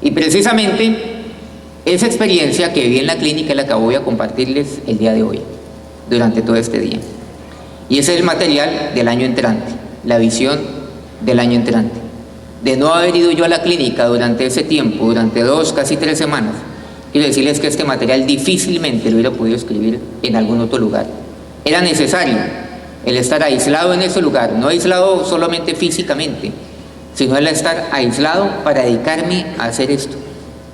Y precisamente esa experiencia que viví en la clínica es la que voy a compartirles el día de hoy, durante todo este día. Y ese es el material del año entrante, la visión del año entrante. De no haber ido yo a la clínica durante ese tiempo, durante 2, casi 3 semanas, quiero decirles que este material difícilmente lo hubiera podido escribir en algún otro lugar. Era necesario el estar aislado en ese lugar, no aislado solamente físicamente, sino el estar aislado para dedicarme a hacer esto,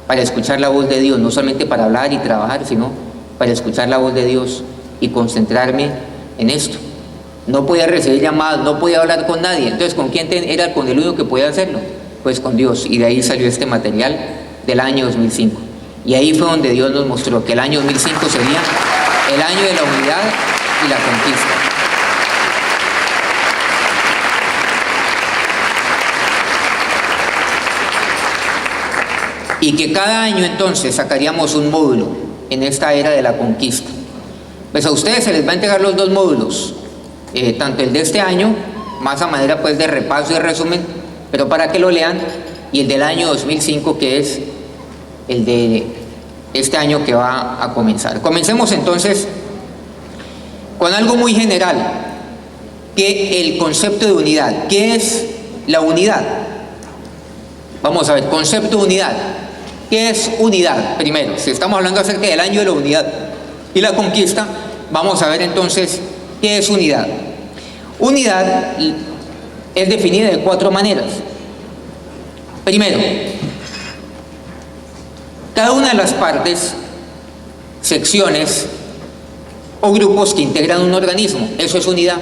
para escuchar la voz de Dios, no solamente para hablar y trabajar, sino para escuchar la voz de Dios y concentrarme en esto. No podía recibir llamadas, no podía hablar con nadie. Entonces, ¿con quién era? Con el único que podía hacerlo, pues con Dios. Y de ahí salió este material del año 2005. Y ahí fue donde Dios nos mostró que el año 2005 sería el año de la unidad y la conquista. Y que cada año entonces sacaríamos un módulo en esta era de la conquista. Pues a ustedes se les va a entregar los 2 módulos, tanto el de este año, más a manera pues de repaso y resumen, pero para que lo lean, y el del año 2005, que es el de este año que va a comenzar. Comencemos entonces con algo muy general, que el concepto de unidad. ¿Qué es la unidad? Vamos a ver, concepto de unidad. ¿Qué es unidad? Primero, si estamos hablando acerca del año de la unidad y la conquista, vamos a ver entonces qué es unidad. Unidad es definida de 4 maneras. Primero, cada una de las partes, secciones o grupos que integran un organismo, eso es unidad.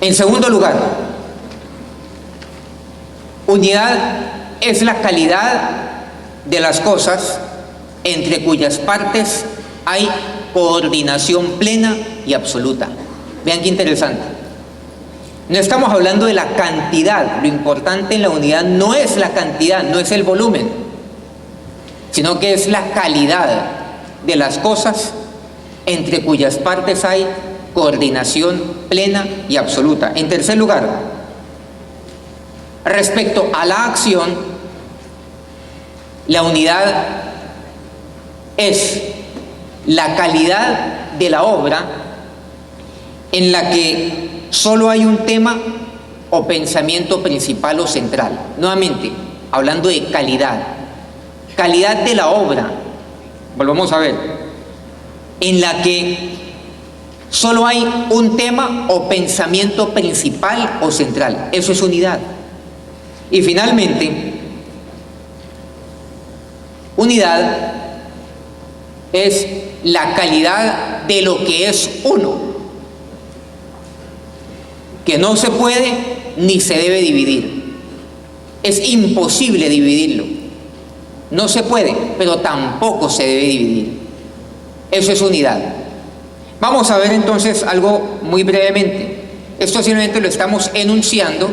En segundo lugar, unidad es la calidad de las cosas entre cuyas partes hay coordinación plena y absoluta. Vean qué interesante. No estamos hablando de la cantidad, lo importante en la unidad no es la cantidad, no es el volumen, sino que es la calidad de las cosas entre cuyas partes hay coordinación plena y absoluta. En tercer lugar, respecto a la acción, la unidad es la calidad de la obra en la que solo hay un tema o pensamiento principal o central. Nuevamente, hablando de calidad de la obra, volvamos a ver, en la que solo hay un tema o pensamiento principal o central. Eso es unidad. Y finalmente, unidad es la calidad de lo que es uno, que no se puede ni se debe dividir. Es imposible dividirlo. No se puede, pero tampoco se debe dividir. Eso es unidad. Vamos a ver entonces algo muy brevemente. Esto simplemente lo estamos enunciando,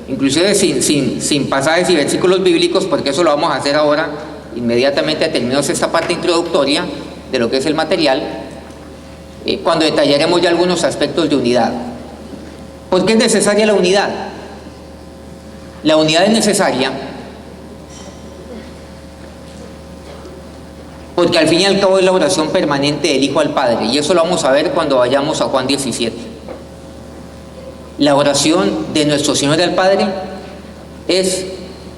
inclusive sin pasajes y versículos bíblicos, porque eso lo vamos a hacer ahora, inmediatamente terminamos esta parte introductoria de lo que es el material, cuando detallaremos ya algunos aspectos de unidad. ¿Por qué es necesaria la unidad? La unidad es necesaria porque al fin y al cabo es la oración permanente del Hijo al Padre, y eso lo vamos a ver cuando vayamos a Juan 17. La oración de nuestro Señor al Padre es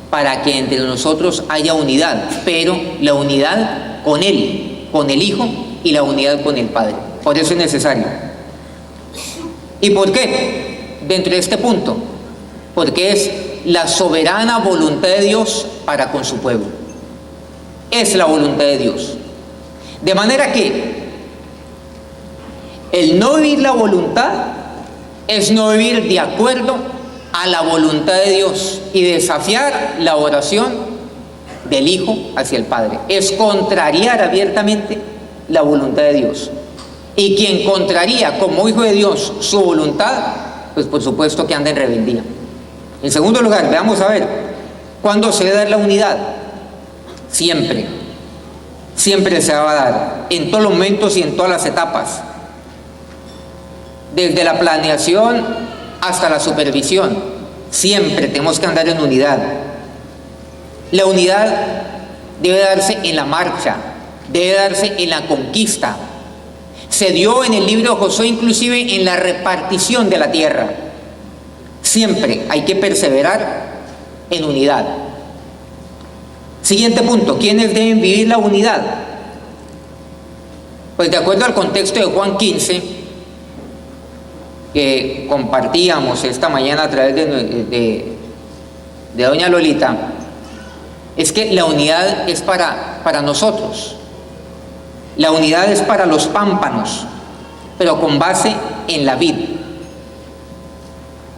para que entre nosotros haya unidad, pero la unidad con Él, con el Hijo, y la unidad con el Padre. Por eso es necesario. ¿Y por qué? Dentro de este punto, porque es la soberana voluntad de Dios para con su pueblo. Es la voluntad de Dios. De manera que el no vivir la voluntad es no vivir de acuerdo a la voluntad de Dios y desafiar la oración del Hijo hacia el Padre. Es contrariar abiertamente la voluntad de Dios. Y quien contraría como hijo de Dios su voluntad, pues por supuesto que anda en rebeldía. En segundo lugar, veamos a ver, ¿cuándo se debe dar la unidad? Siempre. Siempre se va a dar, en todos los momentos y en todas las etapas. Desde la planeación hasta la supervisión. Siempre tenemos que andar en unidad. La unidad debe darse en la marcha, debe darse en la conquista. Se dio en el libro de Josué inclusive en la repartición de la tierra. Siempre hay que perseverar en unidad. Siguiente punto, ¿quiénes deben vivir la unidad? Pues de acuerdo al contexto de Juan 15, que compartíamos esta mañana a través de doña Lolita, es que la unidad es para nosotros. La unidad es para los pámpanos, pero con base en la vid,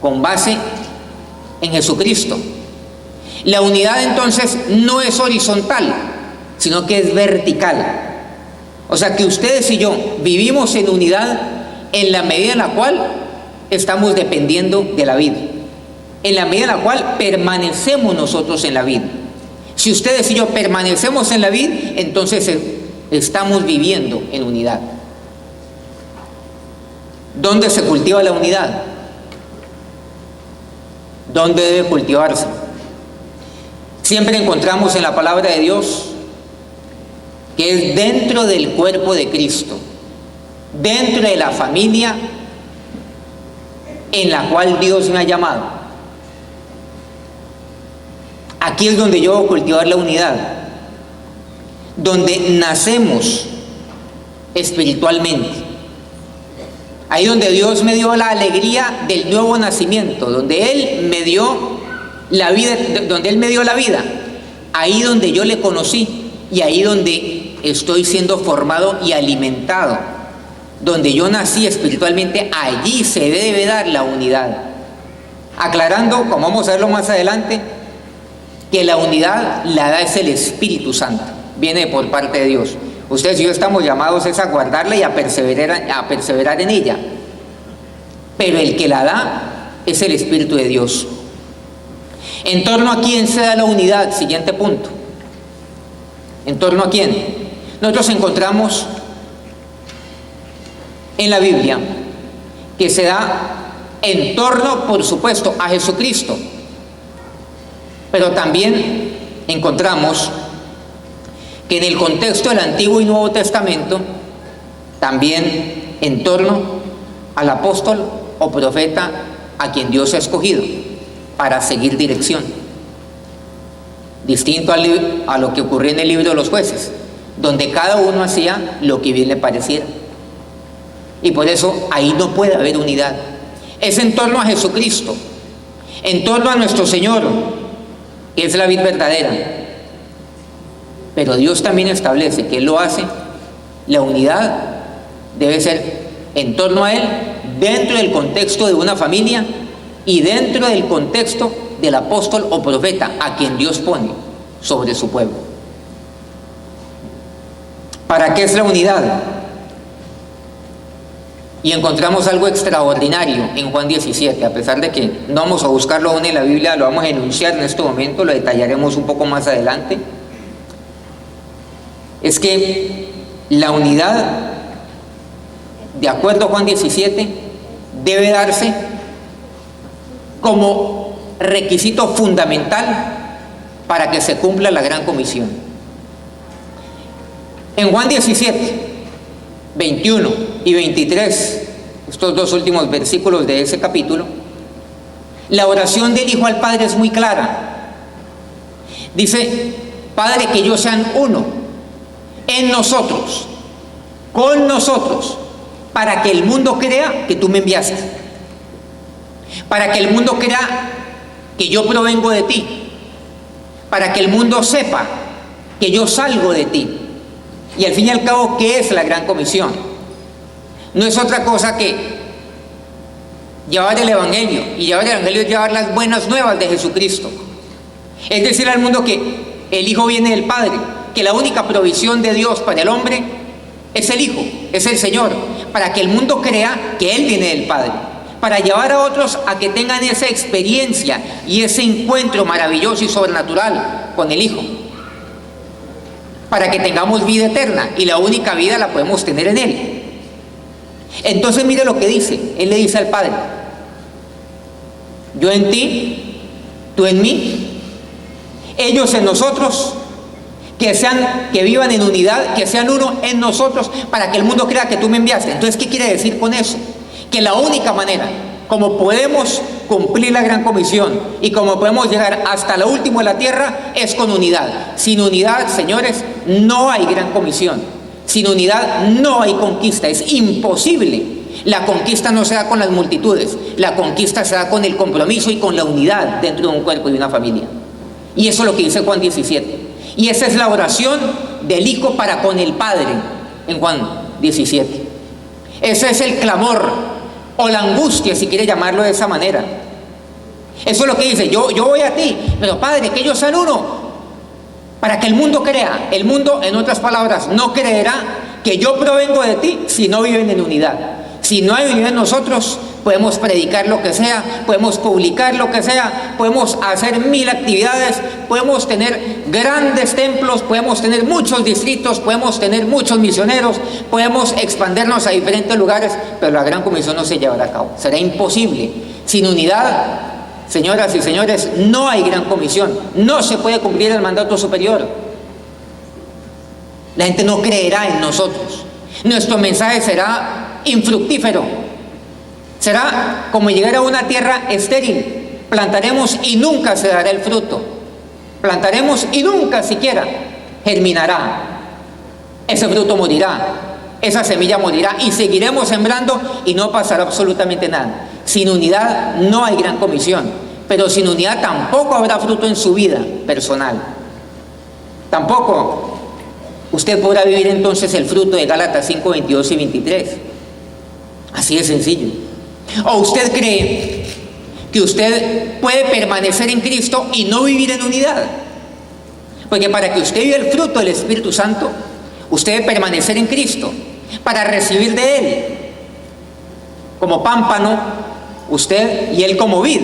con base en Jesucristo. La unidad entonces no es horizontal, sino que es vertical. O sea que ustedes y yo vivimos en unidad en la medida en la cual estamos dependiendo de la vid, en la medida en la cual permanecemos nosotros en la vid. Si ustedes y yo permanecemos en la vid, entonces estamos viviendo en unidad. ¿Dónde se cultiva la unidad? ¿Dónde debe cultivarse? Siempre encontramos en la palabra de Dios que es dentro del cuerpo de Cristo, dentro de la familia en la cual Dios me ha llamado. Aquí es donde yo voy a cultivar la unidad, donde nacemos espiritualmente. Ahí donde Dios me dio la alegría del nuevo nacimiento, donde Él me dio la vida, donde Él me dio la vida, ahí donde yo le conocí y ahí donde estoy siendo formado y alimentado, donde yo nací espiritualmente, allí se debe dar la unidad. Aclarando, como vamos a verlo más adelante, que la unidad la da es el Espíritu Santo, viene por parte de Dios. Ustedes y yo estamos llamados es a guardarla y a perseverar en ella, pero el que la da es el Espíritu de Dios. ¿En torno a quién se da la unidad? Siguiente punto. ¿En torno a quién? Nosotros encontramos en la Biblia que se da en torno, por supuesto, a Jesucristo, pero también encontramos que en el contexto del Antiguo y Nuevo Testamento, también en torno al apóstol o profeta a quien Dios ha escogido para seguir dirección. Distinto a lo que ocurrió en el libro de los jueces, donde cada uno hacía lo que bien le pareciera. Y por eso ahí no puede haber unidad. Es en torno a Jesucristo, en torno a nuestro Señor, que es la vid verdadera. Pero Dios también establece que Él lo hace. La unidad debe ser en torno a Él, dentro del contexto de una familia y dentro del contexto del apóstol o profeta a quien Dios pone sobre su pueblo. ¿Para qué es la unidad? Y encontramos algo extraordinario en Juan 17, a pesar de que no vamos a buscarlo aún en la Biblia, lo vamos a enunciar en este momento, lo detallaremos un poco más adelante. Es que la unidad, de acuerdo a Juan 17, debe darse como requisito fundamental para que se cumpla la gran comisión. En Juan 17, 21 y 23, estos dos últimos versículos de ese capítulo, la oración del Hijo al Padre es muy clara. Dice: Padre, que ellos sean uno en nosotros, con nosotros, para que el mundo crea que tú me enviaste, para que el mundo crea que yo provengo de ti, para que el mundo sepa que yo salgo de ti. Y al fin y al cabo, ¿qué es la gran comisión? No es otra cosa que llevar el Evangelio, y llevar el Evangelio es llevar las buenas nuevas de Jesucristo. Es decir al mundo que el Hijo viene del Padre, que la única provisión de Dios para el hombre es el Hijo, es el Señor, para que el mundo crea que Él viene del Padre, para llevar a otros a que tengan esa experiencia y ese encuentro maravilloso y sobrenatural con el Hijo, para que tengamos vida eterna, y la única vida la podemos tener en Él. Entonces mire lo que dice. Él le dice al Padre: Yo en ti, tú en mí, ellos en nosotros, que vivan en unidad, que sean uno en nosotros, para que el mundo crea que tú me enviaste. Entonces, ¿qué quiere decir con eso? Que la única manera como podemos cumplir la gran comisión y como podemos llegar hasta lo último de la tierra es con unidad. Sin unidad, señores, no hay gran comisión. Sin unidad no hay conquista, es imposible. La conquista no se da con las multitudes, la conquista se da con el compromiso y con la unidad dentro de un cuerpo y de una familia. Y eso es lo que dice Juan 17. Y esa es la oración del Hijo para con el Padre en Juan 17. Ese es el clamor o la angustia, si quiere llamarlo de esa manera. Eso es lo que dice, yo voy a ti, pero Padre, que ellos sean uno, para que el mundo crea. El mundo, en otras palabras, no creerá que yo provengo de ti si no viven en unidad. Si no hay unidad en nosotros, podemos predicar lo que sea, podemos publicar lo que sea, podemos hacer 1000 actividades, podemos tener grandes templos, podemos tener muchos distritos, podemos tener muchos misioneros, podemos expandernos a diferentes lugares, pero la gran comisión no se llevará a cabo. Será imposible. Sin unidad, señoras y señores, no hay gran comisión. No se puede cumplir el mandato superior. La gente no creerá en nosotros. Nuestro mensaje será infructífero. Será como llegar a una tierra estéril. Plantaremos y nunca se dará el fruto. Plantaremos y nunca siquiera germinará. Ese fruto morirá. Esa semilla morirá y seguiremos sembrando y no pasará absolutamente nada. Sin unidad no hay gran comisión, pero sin unidad tampoco habrá fruto en su vida personal. Tampoco usted podrá vivir entonces el fruto de Gálatas 5, 22 y 23. Así de sencillo. ¿O usted cree que usted puede permanecer en Cristo y no vivir en unidad? Porque para que usted viva el fruto del Espíritu Santo, usted debe permanecer en Cristo para recibir de Él. Como pámpano, usted y Él como vid.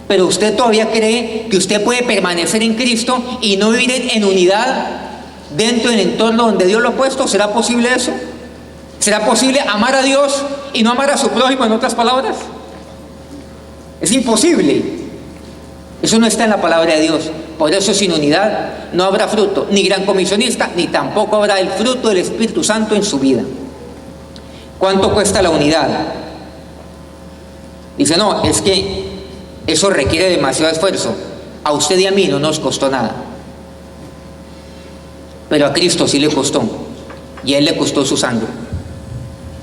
Pero usted todavía cree que usted puede permanecer en Cristo y no vivir en unidad dentro del entorno donde Dios lo ha puesto. ¿Será posible eso? ¿Será posible amar a Dios y no amar a su prójimo, en otras palabras? Es imposible. Eso no está en la palabra de Dios. Por eso sin unidad no habrá fruto, ni gran comisionista, ni tampoco habrá el fruto del Espíritu Santo en su vida. ¿Cuánto cuesta la unidad? Dice, no, es que eso requiere demasiado esfuerzo. A usted y a mí no nos costó nada. Pero a Cristo sí le costó. Y a Él le costó su sangre.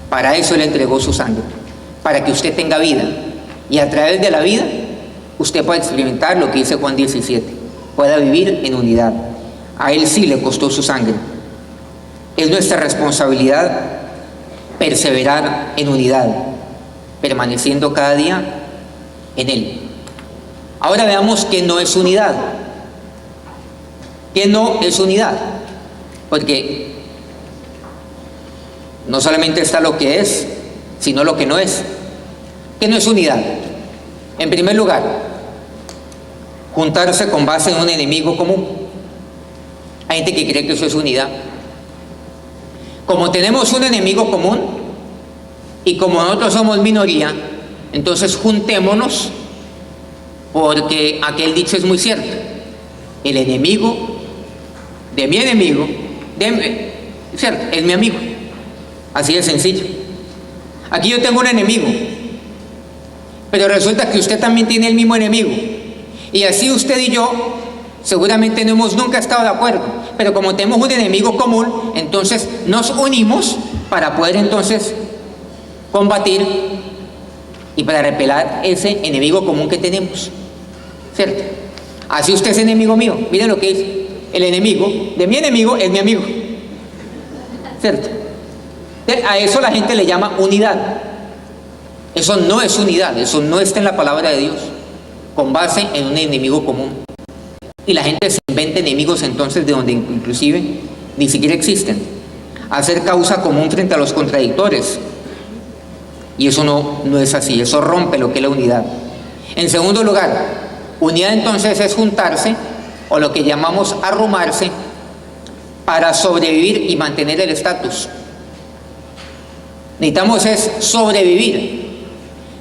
Para eso Él entregó su sangre. Para que usted tenga vida. Y a través de la vida, usted pueda experimentar lo que dice Juan 17. Pueda vivir en unidad. A Él sí le costó su sangre. Es nuestra responsabilidad perseverar en unidad, permaneciendo cada día en Él. Ahora veamos qué no es unidad. ¿Qué no es unidad? Porque no solamente está lo que es, sino lo que no es. ¿Qué no es unidad? En primer lugar, juntarse con base en un enemigo común. Hay gente que cree que eso es unidad. Como tenemos un enemigo común y como nosotros somos minoría, entonces juntémonos, porque aquel dicho es muy cierto. El enemigo de mi enemigo, ¿cierto? Es mi amigo. Así de sencillo. Aquí yo tengo un enemigo, pero resulta que usted también tiene el mismo enemigo. Y así usted y yo seguramente no hemos nunca estado de acuerdo, pero como tenemos un enemigo común, entonces nos unimos para poder entonces combatir y para repelar ese enemigo común que tenemos, ¿cierto? Así usted es enemigo mío. Miren lo que dice: el enemigo de mi enemigo es mi amigo, ¿cierto? A eso la gente le llama unidad. Eso no es unidad, eso no está en la palabra de Dios, con base en un enemigo común. Y la gente se inventa enemigos entonces de donde inclusive ni siquiera existen. Hacer causa común frente a los contradictores. Y eso no es así, eso rompe lo que es la unidad. En segundo lugar, unidad entonces es juntarse, o lo que llamamos arrumarse, para sobrevivir y mantener el estatus. Necesitamos es sobrevivir.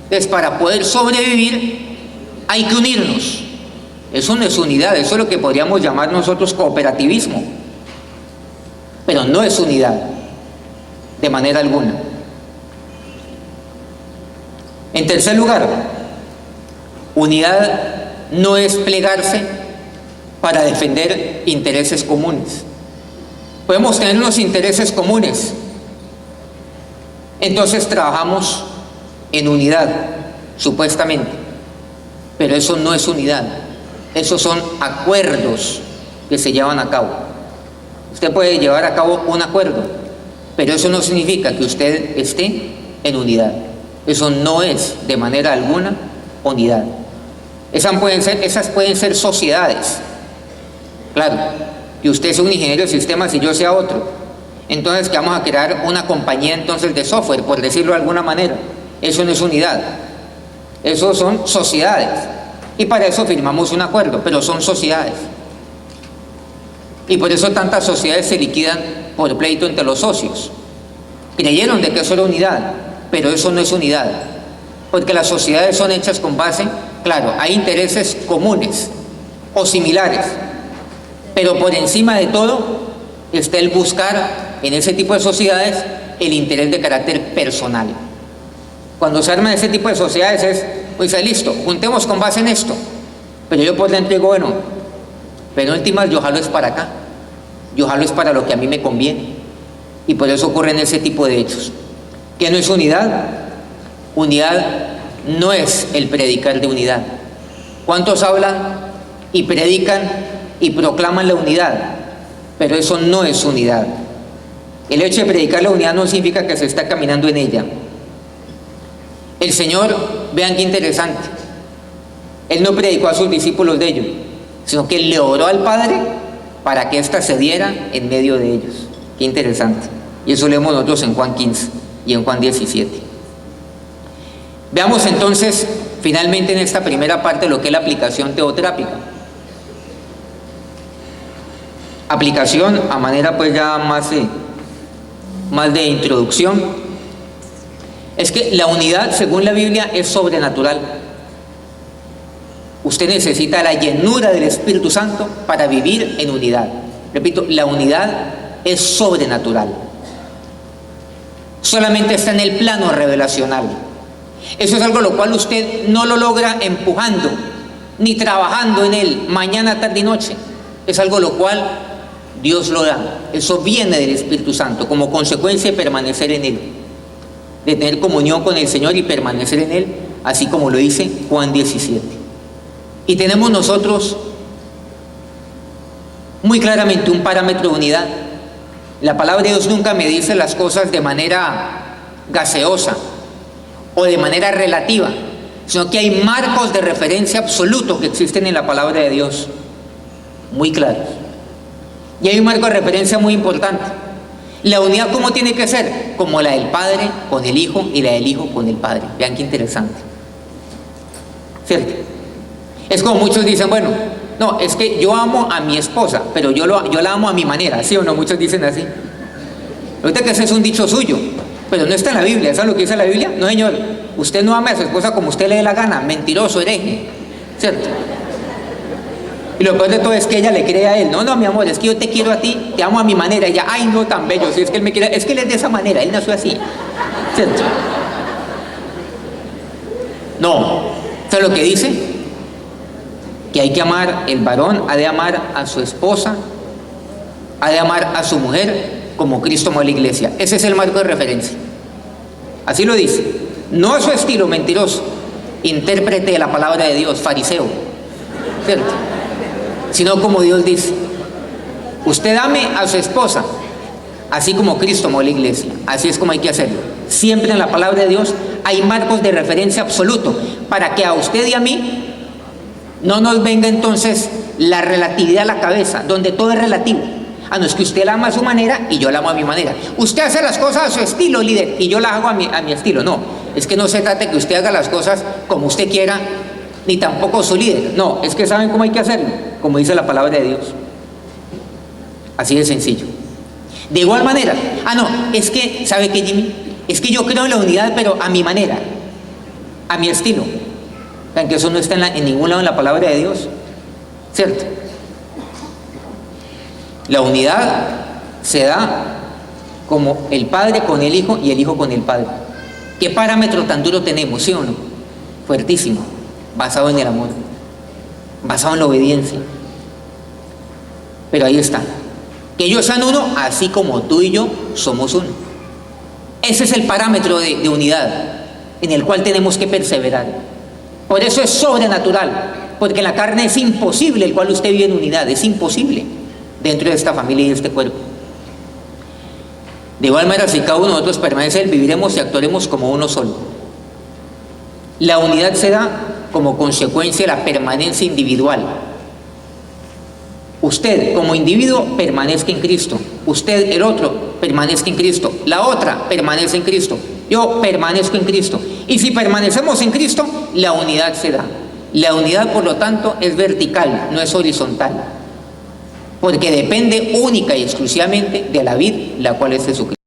Entonces, para poder sobrevivir, hay que unirnos. Eso no es unidad, eso es lo que podríamos llamar nosotros cooperativismo. Pero no es unidad, de manera alguna. En tercer lugar, unidad no es plegarse para defender intereses comunes. Podemos tener unos intereses comunes, entonces trabajamos en unidad, supuestamente, pero eso no es unidad, esos son acuerdos que se llevan a cabo. Usted puede llevar a cabo un acuerdo, pero eso no significa que usted esté en unidad. Eso no es de manera alguna unidad. Esas pueden ser sociedades. Claro, que usted sea un ingeniero de sistemas y yo sea otro. Entonces que vamos a crear una compañía entonces de software, por decirlo de alguna manera. Eso no es unidad. Eso son sociedades. Y para eso firmamos un acuerdo, pero son sociedades. Y por eso tantas sociedades se liquidan por pleito entre los socios. Creyeron de que eso era unidad, pero eso no es unidad. Porque las sociedades son hechas con base, claro, hay intereses comunes o similares. Pero por encima de todo está el buscar en ese tipo de sociedades el interés de carácter personal. Cuando se arma ese tipo de sociedades es, pues listo, juntemos con base en esto. Pero yo por dentro digo, bueno, pero en últimas yo jalo es para acá. Yo jalo es para lo que a mí me conviene. Y por eso ocurren ese tipo de hechos. ¿Qué no es unidad? Unidad no es el predicar de unidad. ¿Cuántos hablan y predican y proclaman la unidad? Pero eso no es unidad. El hecho de predicar la unidad no significa que se está caminando en ella. El Señor, vean qué interesante, Él no predicó a sus discípulos de ello, sino que Él le oró al Padre para que ésta se diera en medio de ellos. Qué interesante. Y eso leemos nosotros en Juan 15 y en Juan 17. Veamos entonces finalmente en esta primera parte lo que es la aplicación teotrápica. Aplicación a manera pues ya más de introducción. Es que la unidad, según la Biblia, es sobrenatural. Usted necesita la llenura del Espíritu Santo para vivir en unidad. Repito, la unidad es sobrenatural. Solamente está en el plano revelacional. Eso es algo lo cual usted no lo logra empujando, ni trabajando en él mañana, tarde y noche. Es algo lo cual Dios lo da. Eso viene del Espíritu Santo como consecuencia de permanecer en él, de tener comunión con el Señor y permanecer en él, así como lo dice Juan 17. Y tenemos nosotros muy claramente un parámetro de unidad. La palabra de Dios nunca me dice las cosas de manera gaseosa o de manera relativa, sino que hay marcos de referencia absolutos que existen en la palabra de Dios, muy claros. Y hay un marco de referencia muy importante. La unidad, ¿cómo tiene que ser? Como la del Padre con el Hijo y la del Hijo con el Padre. Vean qué interesante, ¿cierto? Es como muchos dicen, bueno, no, es que yo amo a mi esposa, pero yo la amo a mi manera, ¿sí o no? Muchos dicen así. Ahorita que ese es un dicho suyo, pero no está en la Biblia. ¿Saben lo que dice la Biblia? No, señor, usted no ama a su esposa como usted le dé la gana, mentiroso, hereje, ¿cierto? Y lo peor de todo es que ella le cree a él. No, no, mi amor, es que yo te quiero a ti, te amo a mi manera. Y ella, ay, no, tan bello, si es que él me quiere, es que él es de esa manera, él nació así, ¿cierto? No, ¿sabe lo que dice? Que hay que amar, el varón ha de amar a su esposa, ha de amar a su mujer como Cristo amó a la iglesia. Ese es el marco de referencia. Así lo dice. No a su estilo mentiroso, intérprete de la palabra de Dios, fariseo, ¿cierto? Sino como Dios dice. Usted ame a su esposa, así como Cristo amó a la iglesia. Así es como hay que hacerlo. Siempre en la palabra de Dios hay marcos de referencia absoluto para que a usted y a mí no nos venga entonces la relatividad a la cabeza, donde todo es relativo. Ah, no, es que usted la ama a su manera y yo la amo a mi manera. Usted hace las cosas a su estilo, líder, y yo las hago a mi estilo. No, es que no se trata de que usted haga las cosas como usted quiera, ni tampoco su líder. No, es que saben cómo hay que hacerlo, como dice la palabra de Dios. Así de sencillo. De igual manera, no, es que, ¿sabe qué, Jimmy? Es que yo creo en la unidad, pero a mi manera, a mi estilo. Vean que eso no está en ningún lado en la palabra de Dios, ¿cierto? La unidad se da como el Padre con el Hijo y el Hijo con el Padre. ¿Qué parámetro tan duro tenemos, sí o no? Fuertísimo, basado en el amor, basado en la obediencia. Pero ahí está, que ellos sean uno, así como tú y yo somos uno. Ese es el parámetro de unidad en el cual tenemos que perseverar. Por eso es sobrenatural, porque en la carne es imposible el cual usted vive en unidad, es imposible dentro de esta familia y de este cuerpo. De igual manera, si cada uno de nosotros permanece, viviremos y actuaremos como uno solo. La unidad se da como consecuencia de la permanencia individual. Usted como individuo permanezca en Cristo, usted el otro permanezca en Cristo, la otra permanece en Cristo, yo permanezco en Cristo. Y si permanecemos en Cristo, la unidad se da. La unidad, por lo tanto, es vertical, no es horizontal, porque depende única y exclusivamente de la vid, la cual es Jesucristo.